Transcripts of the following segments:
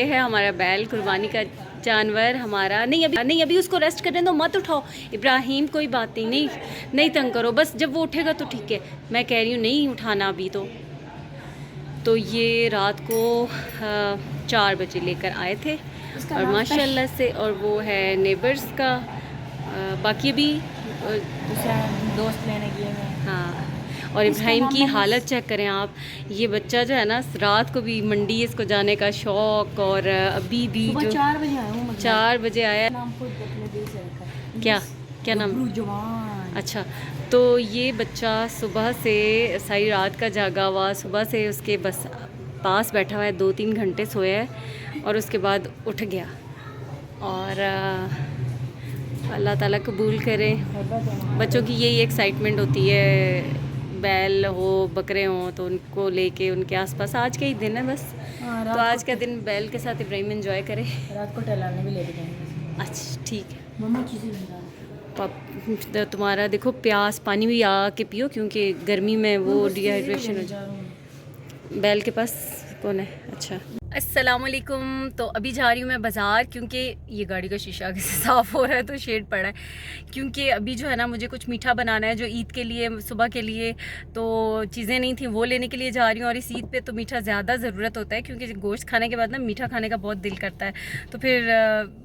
ये है हमारा बैल, कुर्बानी का जानवर हमारा। नहीं अभी उसको रेस्ट करने दो, मत उठाओ इब्राहिम, कोई बात नहीं, नहीं तंग करो, बस जब वो उठेगा तो ठीक है। मैं कह रही हूँ नहीं उठाना अभी तो ये रात को 4 बजे लेकर आए थे और माशाल्लाह से, और वो है नेबर्स का। बाकी अभी दूसरा दोस्त लेने गए हैं। हाँ, और इब्राहिम की हालत चेक करें आप। ये बच्चा जो है ना, रात को भी मंडी इसको जाने का शौक़, और अभी भी जो 4 बजे आया हूँ, 4 बजे आया। नाम खुद अपने दिल से रखा। क्या नाम? जवान। अच्छा, तो ये बच्चा सुबह से सारी रात का जागा हुआ, सुबह से उसके बस पास बैठा हुआ है, 2-3 घंटे सोया है और उसके बाद उठ गया। और अल्लाह ताला कबूल करें। बच्चों की यही एक्साइटमेंट होती है, बैल हो बकरे हों तो उनको लेके उनके आसपास। आज का ही दिन है बस, तो आज का दिन बैल के साथ इब्राहिम एंजॉय करे। रात को टहलाने भी लेके जाएंगे। अच्छा ठीक है मम्मा चीज़ें तुम्हारा देखो प्यास, पानी भी आके पियो क्योंकि गर्मी में वो डिहाइड्रेशन हो जाए। बैल के पास कौन है? अच्छा, अस्सलाम वालेकुम। तो अभी जा रही हूँ मैं बाज़ार, क्योंकि ये गाड़ी का शीशा आगे से साफ़ हो रहा है तो शेड पड़ा है, क्योंकि अभी जो है ना मुझे कुछ मीठा बनाना है जो ईद के लिए, सुबह के लिए तो चीज़ें नहीं थी, वो लेने के लिए जा रही हूँ। और इस ईद पे तो मीठा ज़्यादा ज़रूरत होता है, क्योंकि गोश्त खाने के बाद ना मीठा खाने का बहुत दिल करता है, तो फिर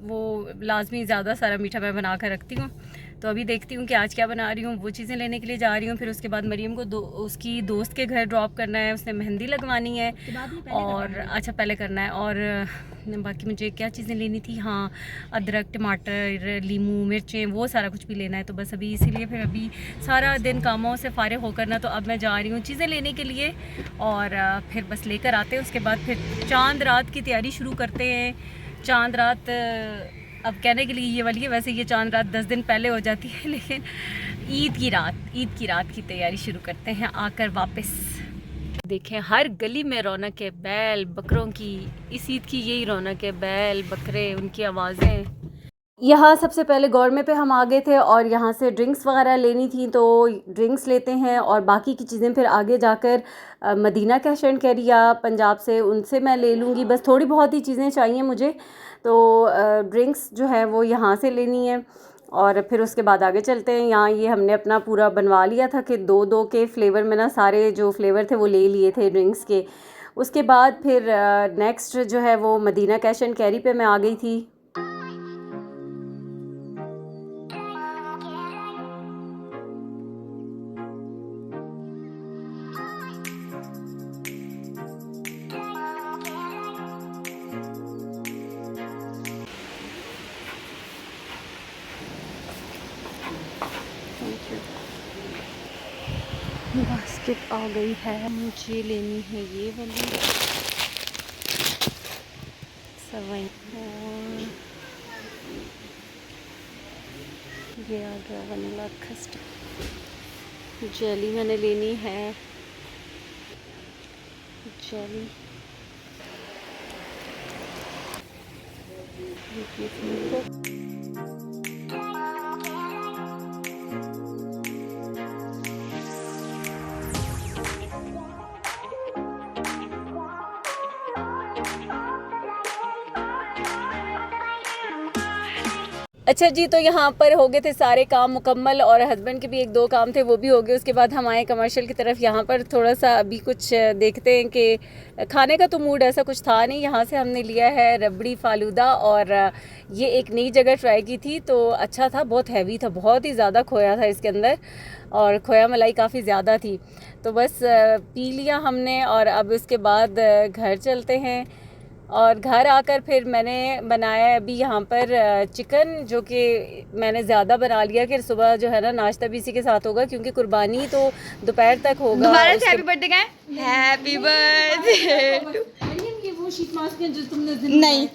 वो लाजमी ज़्यादा सारा मीठा मैं बना कर रखती हूँ। तो अभी देखती हूँ कि आज क्या बना रही हूँ, वो चीज़ें लेने के लिए जा रही हूँ। फिर उसके बाद मरीम को उसकी दोस्त के घर ड्रॉप करना है, उसने मेहंदी लगवानी है, और अच्छा पहले करना है। और बाकी मुझे क्या चीज़ें लेनी थी, हाँ अदरक, टमाटर, लीमू, मिर्चें, वो सारा कुछ भी लेना है। तो बस अभी इसीलिए फिर अभी सारा दिन कामों से फारिग होकर ना, तो अब मैं जा रही हूँ चीज़ें लेने के लिए, और फिर बस लेकर आते हैं। उसके बाद फिर चांद रात की तैयारी शुरू करते हैं। चांद रात अब कहने के लिए ये वाली है, वैसे ये चांद रात 10 दिन पहले हो जाती है, लेकिन ईद की रात की तैयारी शुरू करते हैं आकर वापस। देखें हर गली में रौनक है बैल बकरों की, इस ईद की यही रौनक है, बैल बकरे, उनकी आवाज़ें। यहाँ सबसे पहले गौरमे पे हम आ गए थे और यहाँ से ड्रिंक्स वगैरह लेनी थी, तो ड्रिंक्स लेते हैं और बाकी की चीज़ें फिर आगे जाकर मदीना कैश एंड कैरी या पंजाब से उनसे मैं ले लूँगी। बस थोड़ी बहुत ही चीज़ें चाहिए मुझे, तो ड्रिंक्स जो है वो यहाँ से लेनी है और फिर उसके बाद आगे चलते हैं। यहाँ ये हमने अपना पूरा बनवा लिया था कि 2-2 के फ्लेवर में ना, सारे जो फ्लेवर थे वो ले लिए थे ड्रिंक्स के। उसके बाद फिर नेक्स्ट जो है वो मदीना कैश एंड कैरी पे मैं आ गई थी। बास्केट आ गई है, मुझे लेनी है ये वाली सवाई, और ये आ गया वनीला कस्टर्ड। जेली मैंने लेनी है, जेली अच्छा जी। तो यहाँ पर हो गए थे सारे काम मुकम्मल और हस्बैंड के भी 1-2 काम थे वो भी हो गए। उसके बाद हम आए कमर्शियल की तरफ। यहाँ पर थोड़ा सा अभी कुछ देखते हैं कि खाने का तो मूड ऐसा कुछ था नहीं। यहाँ से हमने लिया है रबड़ी फालूदा, और ये एक नई जगह ट्राई की थी तो अच्छा था, बहुत हैवी था, बहुत ही ज़्यादा खोया था इसके अंदर और खोया मलाई काफ़ी ज़्यादा थी। तो बस पी लिया हमने और अब उसके बाद घर चलते हैं। और घर आकर फिर मैंने बनाया अभी यहाँ पर चिकन, जो कि मैंने ज़्यादा बना लिया कि सुबह जो है ना नाश्ता भी इसी के साथ होगा, क्योंकि कुर्बानी तो दोपहर तक होगा। दोबारा से हैप्पी बर्थडे का हैप्पी बर्थडे। वो शीट मास्क जो तुमने नहीं,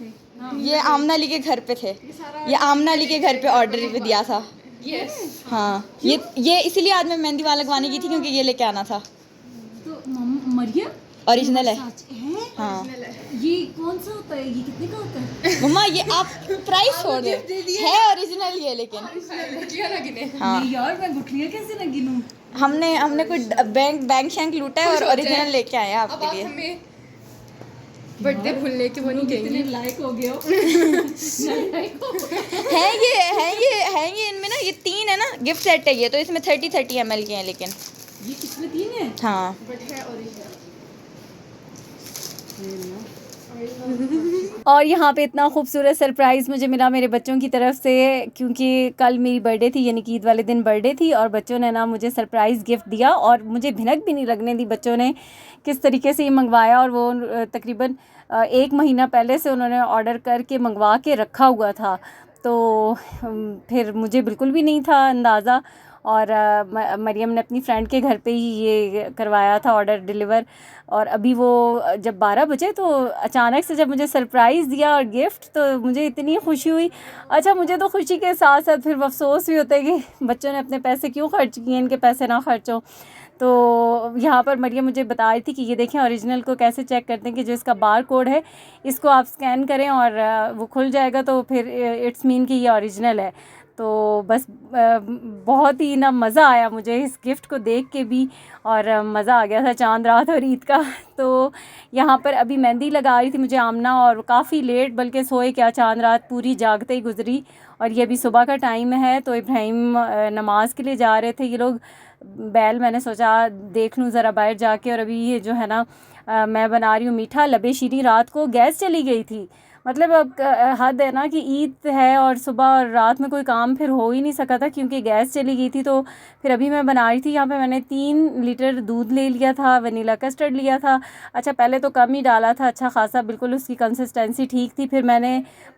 ये आमना अली के घर पे थे, ये आमना अली के घर पे ऑर्डर भी दिया था। यस हाँ, ये इसीलिए आज मैं मेहंदी वाला लगवाने की थी क्योंकि ये लेके आना था। तो मरियम ओरिजिनल है। हाँ, ये कौन सा होता है, ये कितने का होता है? मम्मा ये आप प्राइस छोड़ दे, है ओरिजिनल ये, लेकिन हाँ यार मैं गुठलियाँ कैसे ना गिनूं? हमने कोई बैंक शैंक लूटा है और ओरिजिनल लेके आए हैं आपके लिए। बर्थडे भूलने के वो नहीं कहेंगी। लायक हो गए हो। है ये इनमें ना, ये 3 है ना, गिफ्ट सेट है ये, तो इसमें 30 ml के हैं लेकिन। ये किसमें 3 है? हाँ बट है ओरिजिनल। और यहाँ पे इतना खूबसूरत सरप्राइज़ मुझे मिला मेरे बच्चों की तरफ से, क्योंकि कल मेरी बर्थडे थी, यानी कि ईद वाले दिन बर्थडे थी, और बच्चों ने ना मुझे सरप्राइज़ गिफ्ट दिया और मुझे भिनक भी नहीं लगने दी बच्चों ने किस तरीके से ये मंगवाया। और वो तकरीबन 1 महीना पहले से उन्होंने ऑर्डर करके मंगवा के रखा हुआ था, तो फिर मुझे बिल्कुल भी नहीं था अंदाज़ा। और मरियम ने अपनी फ्रेंड के घर पे ही ये करवाया था ऑर्डर डिलीवर। और अभी वो जब 12 बजे तो अचानक से जब मुझे सरप्राइज़ दिया और गिफ्ट, तो मुझे इतनी खुशी हुई। अच्छा, मुझे तो खुशी के साथ साथ फिर अफसोस भी होता है कि बच्चों ने अपने पैसे क्यों खर्च किए, इनके पैसे ना खर्च हो। तो यहाँ पर मरियम मुझे बता रही थी कि ये देखें ओरिजिनल को कैसे चेक करते हैं, कि जो इसका बार कोड है इसको आप स्कैन करें और वो खुल जाएगा, तो फिर इट्स मीन कि ये ओरिजिनल है। तो बस बहुत ही ना मज़ा आया मुझे इस गिफ्ट को देख के भी, और मज़ा आ गया था चांद रात और ईद का। तो यहाँ पर अभी मेहंदी लगा रही थी मुझे आमना, और काफ़ी लेट, बल्कि सोए क्या, चांद रात पूरी जागते ही गुजरी। और ये अभी सुबह का टाइम है, तो इब्राहिम नमाज़ के लिए जा रहे थे ये लोग। बैल मैंने सोचा देख लूँ ज़रा बाहर जाके। और अभी ये जो है ना मैं बना रही हूँ मीठा लबे शीरी। रात को गैस चली गई थी, मतलब अब हद है ना कि ईद है और सुबह और रात में कोई काम फिर हो ही नहीं सका था क्योंकि गैस चली गई थी। तो फिर अभी मैं बना रही थी, यहाँ पे मैंने 3 लीटर दूध ले लिया था, वनीला कस्टर्ड लिया था। अच्छा, पहले तो कम ही डाला था, अच्छा खासा, बिल्कुल उसकी कंसिस्टेंसी ठीक थी। फिर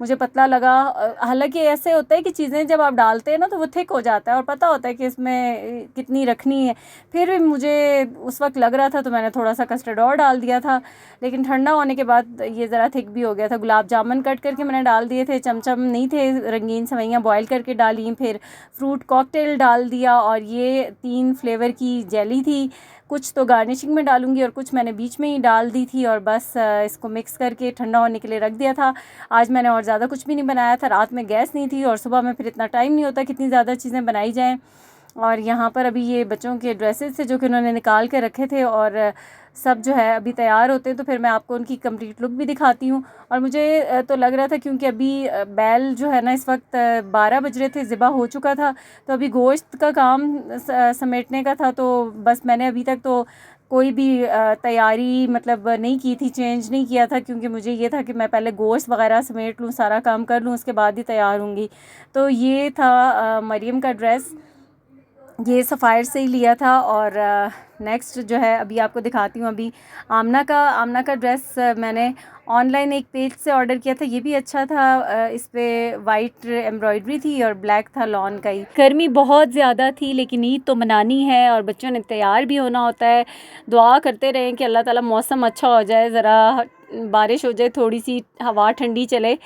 मुझे पतला लगा। हालांकि ऐसे होता है कि चीज़ें जब आप डालते हैं ना तो वो थिक हो जाता है और पता होता है कि इसमें कितनी रखनी है। फिर भी मुझे उस वक्त लग रहा था तो मैंने थोड़ा सा कस्टर्ड और डाल दिया था, लेकिन ठंडा होने के बाद ये ज़रा थिक भी हो गया था। गुलाब जामुन कट करके मैंने डाल दिए थे, चमचम नहीं थे, रंगीन सेवइयाँ बॉईल करके डाली, फिर फ्रूट कॉकटेल डाल दिया, और ये 3 फ्लेवर की जेली थी। कुछ तो गार्निशिंग में डालूंगी और कुछ मैंने बीच में ही डाल दी थी, और बस इसको मिक्स करके ठंडा होने के लिए रख दिया था। आज मैंने और ज़्यादा कुछ भी नहीं बनाया था, रात में गैस नहीं थी और सुबह में फिर इतना टाइम नहीं होता कितनी ज़्यादा चीज़ें बनाई जाएँ। और यहाँ पर अभी ये बच्चों के ड्रेसेस थे जो कि उन्होंने निकाल के रखे थे, और सब जो है अभी तैयार होते हैं, तो फिर मैं आपको उनकी कंप्लीट लुक भी दिखाती हूँ। और मुझे तो लग रहा था क्योंकि अभी बैल जो है ना इस वक्त 12 बज रहे थे, ज़िबा हो चुका था, तो अभी गोश्त का काम समेटने का था। तो बस मैंने अभी तक तो कोई भी तैयारी मतलब नहीं की थी, चेंज नहीं किया था, क्योंकि मुझे ये था कि मैं पहले गोश्त वगैरह समेट लूँ, सारा काम कर लूँ, उसके बाद ही तैयार होंगी। तो ये था मरियम का ड्रेस, ये सफ़ायर से ही लिया था। और नेक्स्ट जो है अभी आपको दिखाती हूँ। अभी आमना का ड्रेस मैंने ऑनलाइन एक पेज से ऑर्डर किया था, ये भी अच्छा था। इस पे वाइट एम्ब्रॉयडरी थी और ब्लैक था लॉन का ही। गर्मी बहुत ज़्यादा थी, लेकिन ईद तो मनानी है और बच्चों ने तैयार भी होना होता है। दुआ करते रहें कि अल्लाह ताला मौसम अच्छा हो जाए, ज़रा बारिश हो जाए, थोड़ी सी हवा ठंडी चले,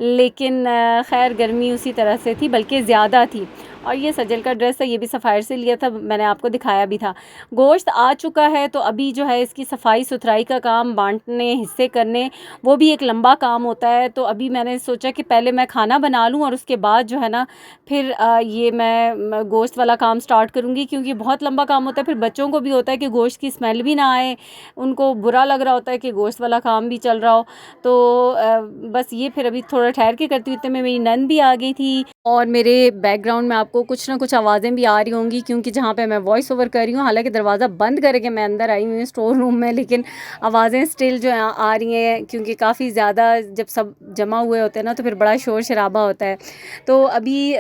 लेकिन खैर गर्मी उसी तरह से थी, बल्कि ज़्यादा थी। और ये सजल का ड्रेस था, ये भी सफ़ायर से लिया था, मैंने आपको दिखाया भी था। गोश्त आ चुका है, तो अभी जो है इसकी सफाई सुथराई का काम, बांटने, हिस्से करने, वो भी एक लंबा काम होता है। तो अभी मैंने सोचा कि पहले मैं खाना बना लूँ और उसके बाद जो है ना फिर ये मैं गोश्त वाला काम स्टार्ट करूँगी, क्योंकि बहुत लंबा काम होता है। फिर बच्चों को भी होता है कि गोश्त की स्मेल भी ना आए, उनको बुरा लग रहा होता है कि गोश्त वाला काम भी चल रहा हो। तो बस ये फिर अभी थोड़ा ठहर के करती हूँ। इतने में मेरी नंद भी आ गई थी, और मेरे बैकग्राउंड में आपको कुछ ना कुछ आवाज़ें भी आ रही होंगी, क्योंकि जहाँ पे मैं वॉइस ओवर कर रही हूँ, हालांकि दरवाज़ा बंद करके मैं अंदर आई हुई हूँ स्टोर रूम में, लेकिन आवाज़ें स्टिल जो आ रही हैं, क्योंकि काफ़ी ज़्यादा जब सब जमा हुए होते हैं ना तो फिर बड़ा शोर शराबा होता है। तो अभी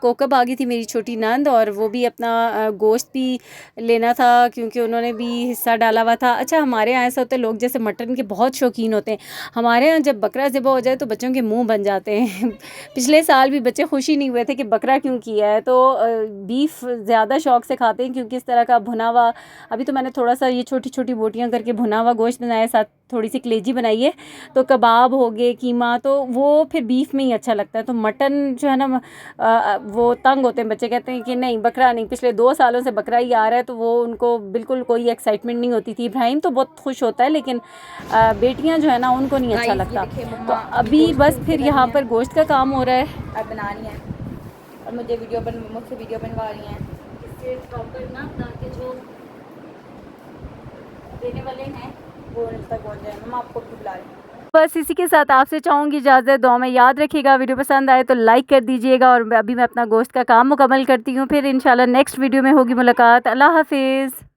कोकब आ गई थी मेरी छोटी नंद, और वो भी अपना गोश्त भी लेना था क्योंकि उन्होंने भी हिस्सा डाला हुआ था। अच्छा, हमारे यहाँ ऐसा होता है, लोग जैसे मटन के बहुत शौकीन होते हैं, हमारे यहाँ जब बकरा ज़िबा हो जाए तो बच्चों के मुँह बन जाते हैं। पिछले साल भी बच्चे खुशी नहीं हुए थे कि बकरा क्यों किया है, तो बीफ ज़्यादा शौक से खाते हैं, क्योंकि इस तरह का भुना हुआ, अभी तो मैंने थोड़ा सा ये छोटी छोटी बोटियां करके भुना हुआ गोश्त बनाया, साथ थोड़ी सी कलेजी बनाई है, तो कबाब हो गए, कीमा, तो वो फिर बीफ में ही अच्छा लगता है। तो मटन जो है ना वो तंग होते हैं बच्चे, कहते हैं कि नहीं बकरा नहीं, पिछले 2 सालों से बकरा ही आ रहा है, तो वो उनको बिल्कुल कोई एक्साइटमेंट नहीं होती थी। इब्राहिम तो बहुत खुश होता है, लेकिन बेटियां जो है ना उनको नहीं अच्छा लगता। तो अभी बस फिर यहाँ पर गोश्त का काम हो रहा है, अब बना रही हैं और मुझसे वीडियो बनवा रही हैं। इससे प्रॉपर ना, ताकि जो देने वाले हैं वो तक पहुँच जाए। मैं आपको भी बुला रही हूँ। बस इसी के साथ आपसे चाहूँगी इजाज़त, दुआ में याद रखिएगा। वीडियो पसंद आए तो लाइक कर दीजिएगा और अभी मैं अपना गोश्त का काम मुकम्मल करती हूँ, फिर इंशाल्लाह नेक्स्ट वीडियो में होगी मुलाकात। अल्लाह हाफिज़।